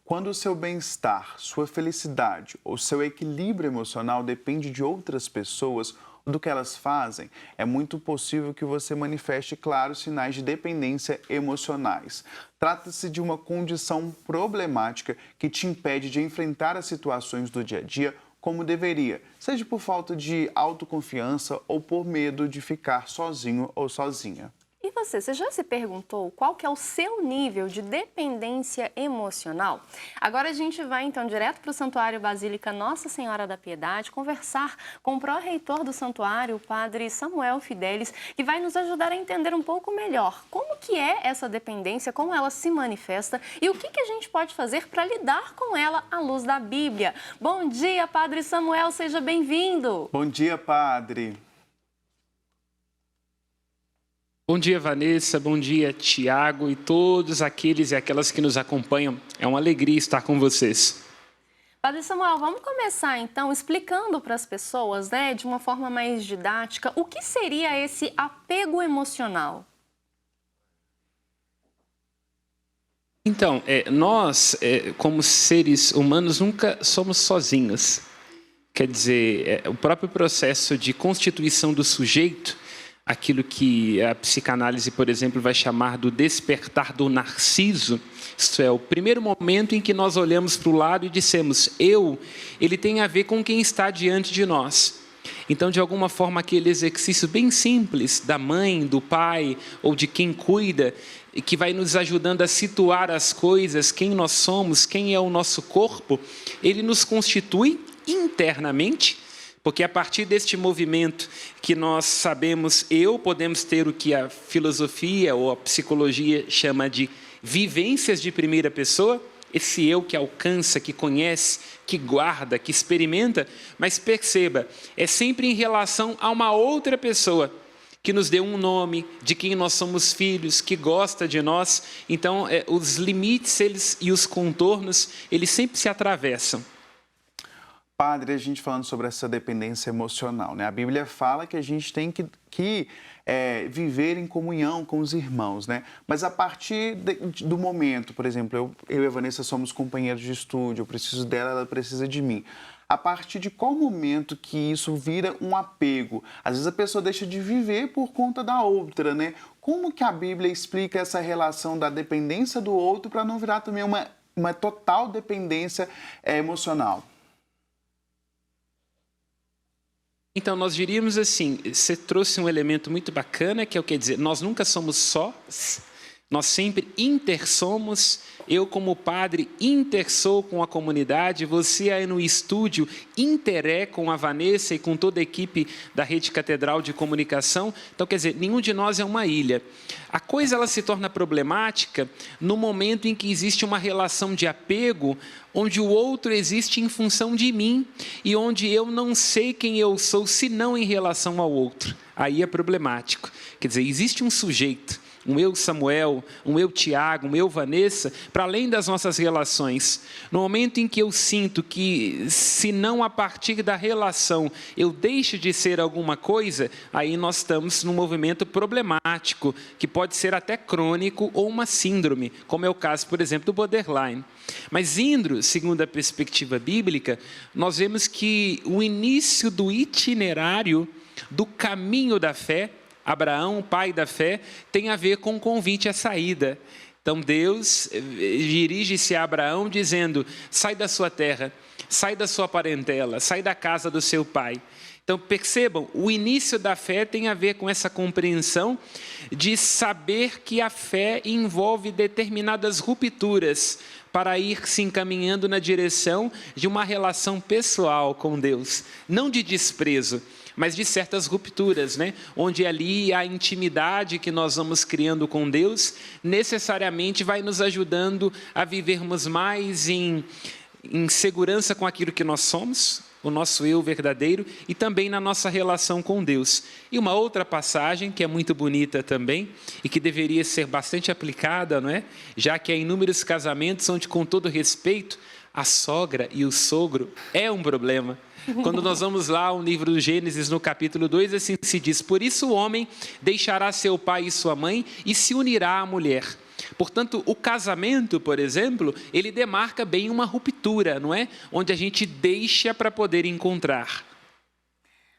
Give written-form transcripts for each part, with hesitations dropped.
Quando o seu bem-estar, sua felicidade ou seu equilíbrio emocional depende de outras pessoas ou do que elas fazem, é muito possível que você manifeste claros sinais de dependência emocionais. Trata-se de uma condição problemática que te impede de enfrentar as situações do dia a dia como deveria, seja por falta de autoconfiança ou por medo de ficar sozinho ou sozinha. E você já se perguntou qual que é o seu nível de dependência emocional? Agora a gente vai então direto para o Santuário Basílica Nossa Senhora da Piedade conversar com o pró-reitor do santuário, o padre Samuel Fidelis, que vai nos ajudar a entender um pouco melhor como que é essa dependência, como ela se manifesta e o que a gente pode fazer para lidar com ela à luz da Bíblia. Bom dia, padre Samuel, seja bem-vindo. Bom dia, padre. Bom dia, Vanessa, bom dia, Tiago e todos aqueles e aquelas que nos acompanham. É uma alegria estar com vocês. Padre Samuel, vamos começar então explicando para as pessoas, de uma forma mais didática, o que seria esse apego emocional? Então, nós, como seres humanos, nunca somos sozinhos. Quer dizer, o próprio processo de constituição do sujeito, aquilo que a psicanálise, por exemplo, vai chamar do despertar do narciso, isso é, o primeiro momento em que nós olhamos para o lado e dissemos, ele tem a ver com quem está diante de nós. Então, de alguma forma, aquele exercício bem simples da mãe, do pai ou de quem cuida, que vai nos ajudando a situar as coisas, quem nós somos, quem é o nosso corpo, ele nos constitui internamente, porque a partir deste movimento que nós sabemos, podemos ter o que a filosofia ou a psicologia chama de vivências de primeira pessoa, esse eu que alcança, que conhece, que guarda, que experimenta, mas perceba, é sempre em relação a uma outra pessoa que nos deu um nome, de quem nós somos filhos, que gosta de nós. Então, os limites e os contornos, eles sempre se atravessam. Padre, a gente falando sobre essa dependência emocional, né? A Bíblia fala que a gente tem que viver em comunhão com os irmãos, né? Mas a partir do momento, por exemplo, eu e a Vanessa somos companheiros de estúdio, eu preciso dela, ela precisa de mim. A partir de qual momento que isso vira um apego? Às vezes a pessoa deixa de viver por conta da outra, né? Como que a Bíblia explica essa relação da dependência do outro para não virar também uma total dependência emocional? Então, nós diríamos assim, você trouxe um elemento muito bacana, que é o que dizer, nós nunca somos sós, nós sempre intersomos. Eu, como padre, intersou com a comunidade, você aí no estúdio interé com a Vanessa e com toda a equipe da Rede Catedral de Comunicação. Então, quer dizer, nenhum de nós é uma ilha. A coisa ela se torna problemática no momento em que existe uma relação de apego, onde o outro existe em função de mim e onde eu não sei quem eu sou, senão em relação ao outro. Aí é problemático. Quer dizer, existe um sujeito, um eu Samuel, um eu Tiago, um eu Vanessa, para além das nossas relações. No momento em que eu sinto que, se não a partir da relação, eu deixo de ser alguma coisa, aí nós estamos num movimento problemático, que pode ser até crônico ou uma síndrome, como é o caso, por exemplo, do borderline. Mas indo, segundo a perspectiva bíblica, nós vemos que o início do itinerário, do caminho da fé, Abraão, pai da fé, tem a ver com o convite à saída. Então Deus dirige-se a Abraão dizendo, sai da sua terra, sai da sua parentela, sai da casa do seu pai. Então percebam, o início da fé tem a ver com essa compreensão de saber que a fé envolve determinadas rupturas para ir se encaminhando na direção de uma relação pessoal com Deus, não de desprezo, mas de certas rupturas, né? Onde ali a intimidade que nós vamos criando com Deus, necessariamente vai nos ajudando a vivermos mais em segurança com aquilo que nós somos, o nosso eu verdadeiro, e também na nossa relação com Deus. E uma outra passagem, que é muito bonita também, e que deveria ser bastante aplicada, não é? Já que há inúmeros casamentos onde, com todo respeito, a sogra e o sogro é um problema. Quando nós vamos lá ao livro do Gênesis, no capítulo 2, assim se diz, por isso o homem deixará seu pai e sua mãe e se unirá à mulher, Portanto, o casamento, por exemplo, ele demarca bem uma ruptura, não é? Onde a gente deixa para poder encontrar.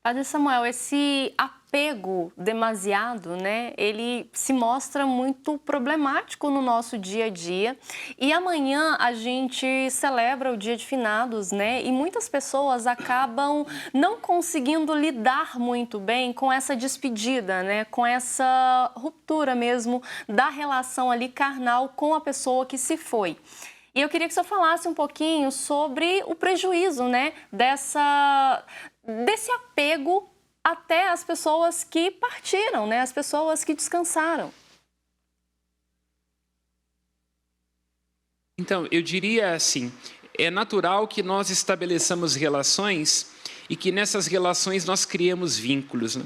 Padre Samuel, esse apego demasiado, né, ele se mostra muito problemático no nosso dia a dia. E amanhã a gente celebra o Dia de Finados, né, e muitas pessoas acabam não conseguindo lidar muito bem com essa despedida, né, com essa ruptura mesmo da relação ali carnal com a pessoa que se foi. E eu queria que o senhor falasse um pouquinho sobre o prejuízo, né, desse apego até as pessoas que partiram, né, as pessoas que descansaram. Então, eu diria assim, é natural que nós estabeleçamos relações e que nessas relações nós criemos vínculos, né?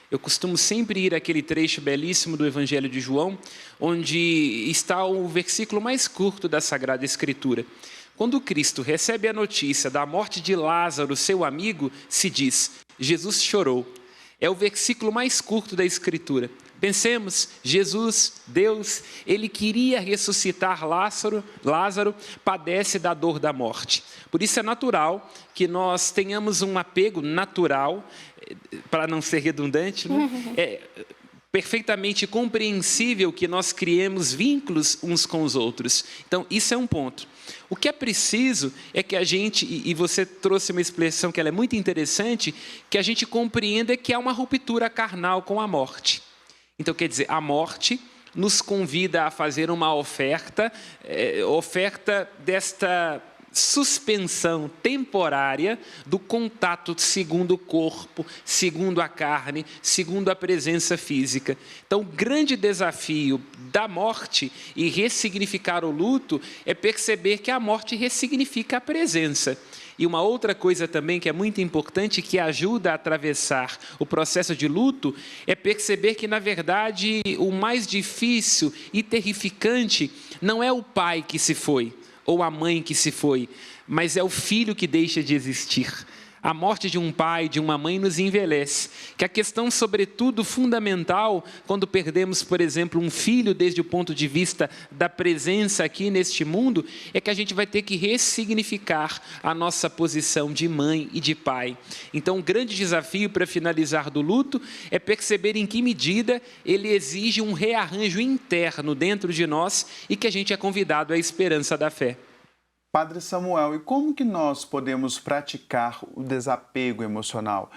Eu costumo sempre ir àquele trecho belíssimo do Evangelho de João, onde está o versículo mais curto da Sagrada Escritura. Quando Cristo recebe a notícia da morte de Lázaro, seu amigo, se diz, Jesus chorou. É o versículo mais curto da Escritura. Pensemos, Jesus, Deus, Ele queria ressuscitar Lázaro, padece da dor da morte. Por isso é natural que nós tenhamos um apego natural, para não ser redundante, né? É perfeitamente compreensível que nós criemos vínculos uns com os outros. Então, isso é um ponto. O que é preciso é que a gente, e você trouxe uma expressão que ela é muito interessante, que a gente compreenda que há uma ruptura carnal com a morte. Então, quer dizer, a morte nos convida a fazer uma oferta desta suspensão temporária do contato segundo o corpo, segundo a carne, segundo a presença física. Então, o grande desafio da morte e ressignificar o luto é perceber que a morte ressignifica a presença. E uma outra coisa também que é muito importante, que ajuda a atravessar o processo de luto, é perceber que, na verdade, o mais difícil e terrificante não é o pai que se foi, ou a mãe que se foi, mas é o filho que deixa de existir. A morte de um pai, de uma mãe nos envelhece. Que a questão, sobretudo, fundamental, quando perdemos, por exemplo, um filho desde o ponto de vista da presença aqui neste mundo, é que a gente vai ter que ressignificar a nossa posição de mãe e de pai. Então, o grande desafio para finalizar do luto é perceber em que medida ele exige um rearranjo interno dentro de nós e que a gente é convidado à esperança da fé. Padre Samuel, e como que nós podemos praticar o desapego emocional?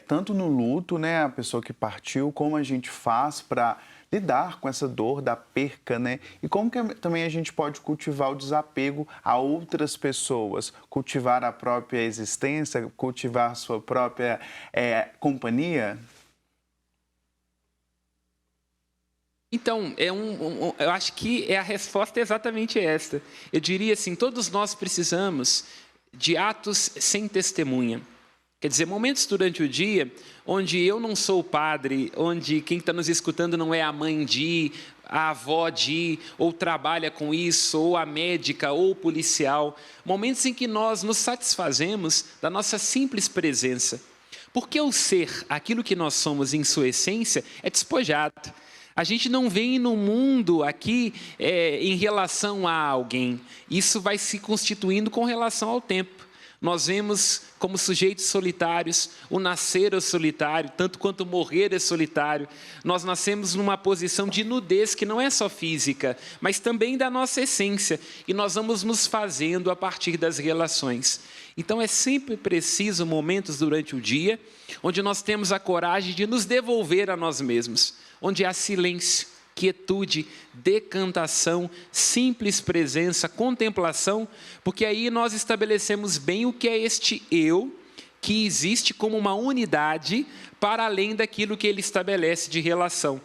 Tanto no luto, né, a pessoa que partiu, como a gente faz para lidar com essa dor da perca, né? E como que também a gente pode cultivar o desapego a outras pessoas, cultivar a própria existência, cultivar a sua própria companhia? Então, eu acho que a resposta é exatamente esta. Eu diria assim, todos nós precisamos de atos sem testemunha. Quer dizer, momentos durante o dia onde eu não sou o padre, onde quem está nos escutando não é a mãe de, a avó de, ou trabalha com isso, ou a médica, ou o policial. Momentos em que nós nos satisfazemos da nossa simples presença. Porque o ser, aquilo que nós somos em sua essência, é despojado. A gente não vem no mundo aqui em relação a alguém. Isso vai se constituindo com relação ao tempo. Nós vemos como sujeitos solitários, o nascer é solitário, tanto quanto morrer é solitário. Nós nascemos numa posição de nudez que não é só física, mas também da nossa essência. E nós vamos nos fazendo a partir das relações. Então é sempre preciso momentos durante o dia onde nós temos a coragem de nos devolver a nós mesmos. Onde há silêncio, quietude, decantação, simples presença, contemplação, porque aí nós estabelecemos bem o que é este eu, que existe como uma unidade para além daquilo que ele estabelece de relação.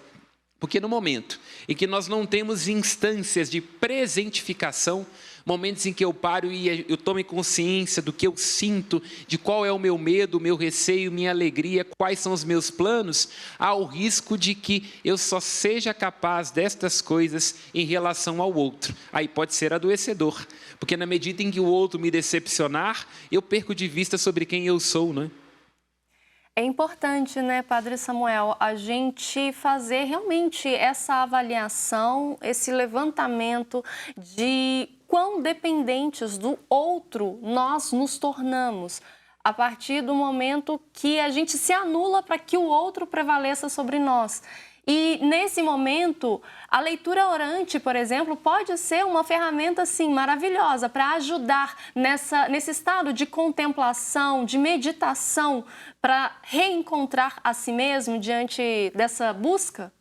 Porque no momento em que nós não temos instâncias de presentificação, momentos em que eu paro e eu tome consciência do que eu sinto, de qual é o meu medo, o meu receio, minha alegria, quais são os meus planos, há o risco de que eu só seja capaz destas coisas em relação ao outro. Aí pode ser adoecedor, porque na medida em que o outro me decepcionar, eu perco de vista sobre quem eu sou, não é? É importante, né, Padre Samuel, a gente fazer realmente essa avaliação, esse levantamento de quão dependentes do outro nós nos tornamos a partir do momento que a gente se anula para que o outro prevaleça sobre nós. E, nesse momento, a leitura orante, por exemplo, pode ser uma ferramenta, assim, maravilhosa para ajudar nesse estado de contemplação, de meditação, para reencontrar a si mesmo diante dessa busca?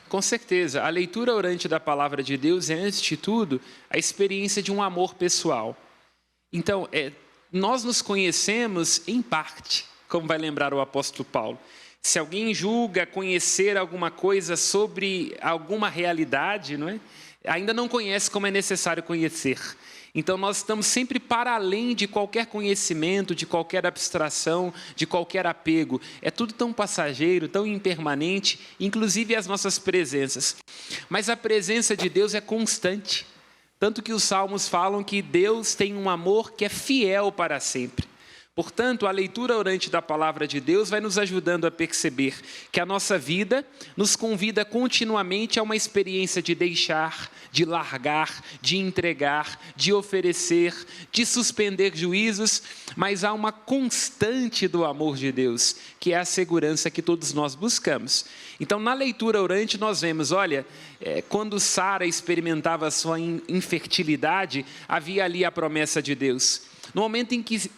Com certeza, a leitura orante da Palavra de Deus é, antes de tudo, a experiência de um amor pessoal. Então, nós nos conhecemos em parte, como vai lembrar o apóstolo Paulo. Se alguém julga conhecer alguma coisa sobre alguma realidade, não é? Ainda não conhece como é necessário conhecer. Então, nós estamos sempre para além de qualquer conhecimento, de qualquer abstração, de qualquer apego. É tudo tão passageiro, tão impermanente, inclusive as nossas presenças. Mas a presença de Deus é constante. Tanto que os salmos falam que Deus tem um amor que é fiel para sempre. Portanto, a leitura orante da Palavra de Deus vai nos ajudando a perceber que a nossa vida nos convida continuamente a uma experiência de deixar, de largar, de entregar, de oferecer, de suspender juízos, mas há uma constante do amor de Deus, que é a segurança que todos nós buscamos. Então, na leitura orante, nós vemos, olha, quando Sara experimentava a sua infertilidade, havia ali a promessa de Deus. No momento em que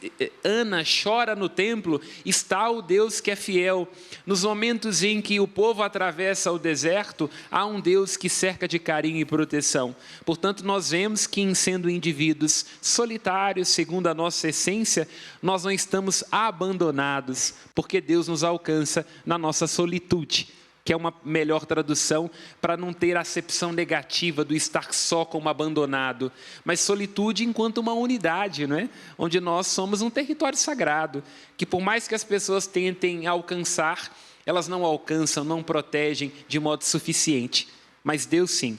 Ana chora no templo, está o Deus que é fiel. Nos momentos em que o povo atravessa o deserto, há um Deus que cerca de carinho e proteção. Portanto, nós vemos que, em sendo indivíduos solitários, segundo a nossa essência, nós não estamos abandonados, porque Deus nos alcança na nossa solitude, que é uma melhor tradução para não ter a acepção negativa do estar só como abandonado, mas solitude enquanto uma unidade, não é? Onde nós somos um território sagrado, que por mais que as pessoas tentem alcançar, elas não alcançam, não protegem de modo suficiente, mas Deus sim.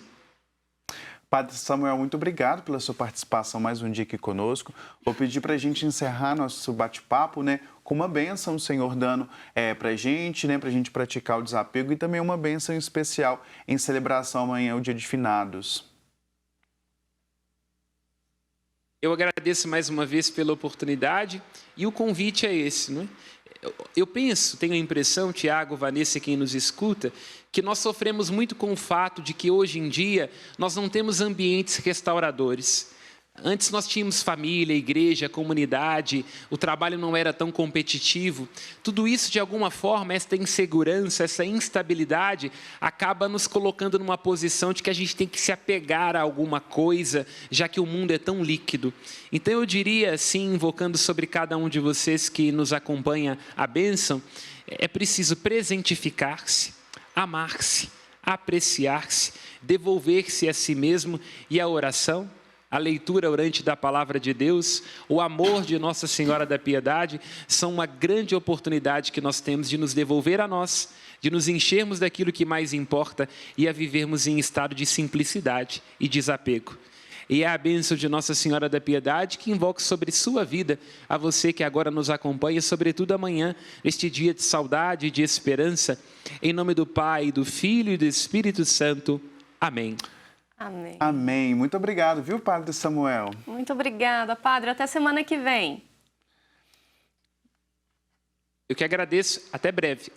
Padre Samuel, muito obrigado pela sua participação mais um dia aqui conosco. Vou pedir para a gente encerrar nosso bate-papo, né, com uma bênção, o Senhor dando para a gente, né, para a gente praticar o desapego e também uma bênção especial em celebração amanhã, o Dia de Finados. Eu agradeço mais uma vez pela oportunidade e o convite é esse, não é? Eu penso, tenho a impressão, Tiago, Vanessa, quem nos escuta, que nós sofremos muito com o fato de que hoje em dia nós não temos ambientes restauradores. Antes nós tínhamos família, igreja, comunidade, o trabalho não era tão competitivo. Tudo isso, de alguma forma, essa insegurança, essa instabilidade, acaba nos colocando numa posição de que a gente tem que se apegar a alguma coisa, já que o mundo é tão líquido. Então eu diria assim, invocando sobre cada um de vocês que nos acompanha a bênção, é preciso presentificar-se, amar-se, apreciar-se, devolver-se a si mesmo e a oração, a leitura orante da Palavra de Deus, o amor de Nossa Senhora da Piedade, são uma grande oportunidade que nós temos de nos devolver a nós, de nos enchermos daquilo que mais importa e a vivermos em estado de simplicidade e desapego. E é a bênção de Nossa Senhora da Piedade que invoco sobre sua vida, a você que agora nos acompanha, sobretudo amanhã, neste dia de saudade e de esperança, em nome do Pai, do Filho e do Espírito Santo. Amém. Amém. Amém. Muito obrigado, viu, Padre Samuel? Muito obrigada, Padre. Até semana que vem. Eu que agradeço. Até breve.